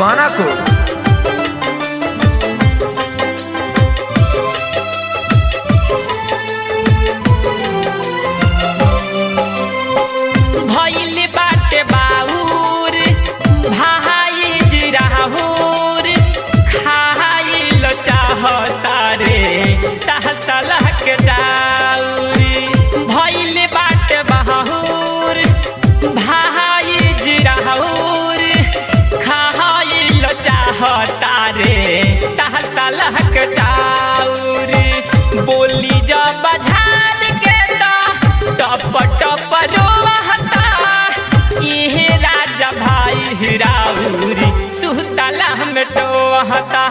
दीवाना को। भइल बाटे बाउर भाई जिराहुर खाइल चाहता रे तहसलह के चाउरी। भइल बाटे बाहुर भाई जिराहुर खाइल चाहता रे तहसलह के चाउरी। बोली जब झाड़ के टप टप रोहता इहे राजा भाई हिराउरी सुतला में टोहता।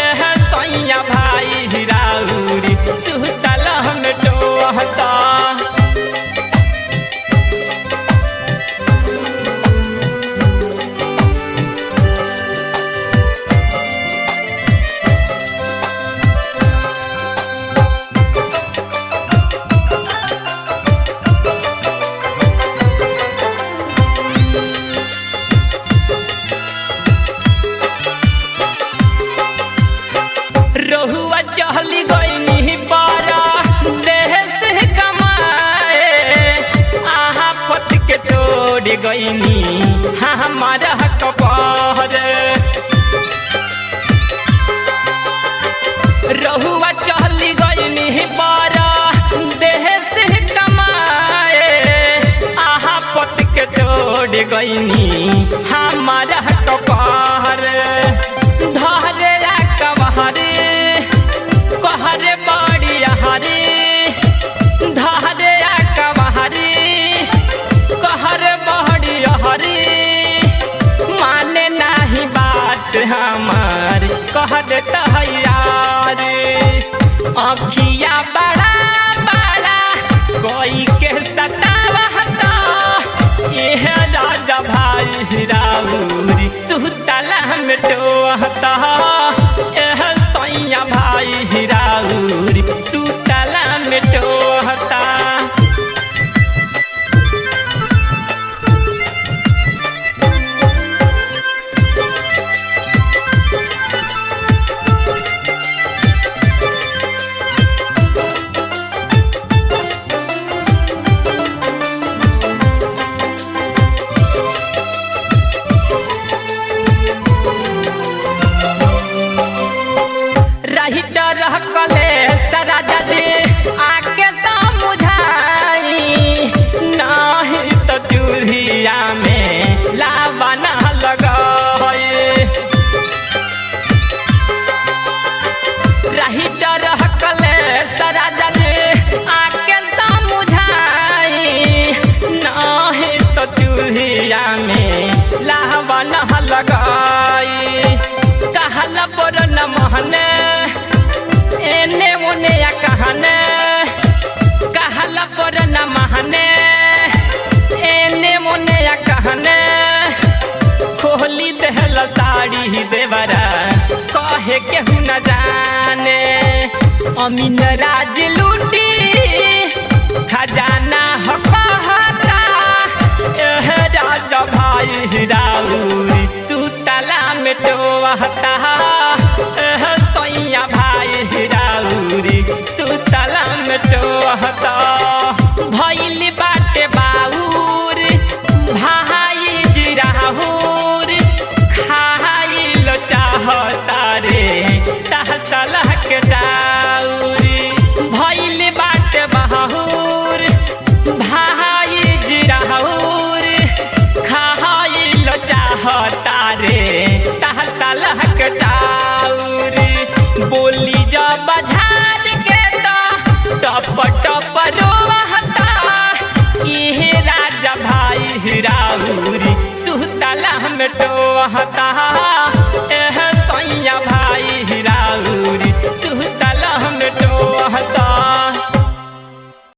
एह सैया भाई हिराउरी सुतला में टोहता। रहुआ चहली गईनी पारा देह से कमाए आहा पत के छोड़ गईनी हमारा कपार। रहुआ चहली गईनी पारा देह से कमाए आहा पत के छोड़ गईनी हमारा कपार। धरे कबहरे कहरे बड़ी हरे धरे कबहरे कहरे बड़ी हरे माने नहीं बात हमार कह देता है यार। अखिया बड़ा बड़ा कोई के सतावता यह राजा भाई हिराउरी सुतला में टोहता। एह सैया भाई हिराउरी सुतला में टोहता। रह कले सरा जदे आके समझाई नहीं तो चूल्हिया में लावा ना लगाए। रही रह कले सरा जदे आके समझाई नहीं तो चूल्हिया में लावा ना लगाई। कहला पर न महने एने ओने या कहने कहला पर न महने एने ओने या कहने खोली देहला साड़ी देवरा कहे केहू न जाने। अमीन राज लूटी खजाना हफाता एह राजा भाई हिराउरी सुतला में टोहता। एह सैया भाई हिराउरी सुतला में टोहता। भइल बाटे बाउर भाई जिराहुर खाइल चाहता रे तहसलह के चाउरी। भइल बाटे बाहुर भाई जिराहुर खाइल चाहता रे तहसलह के चाउरी। बोली जब झाड़ के टप टप रोहता इहे राजा भाई हिराउरी सुतला में टोहता।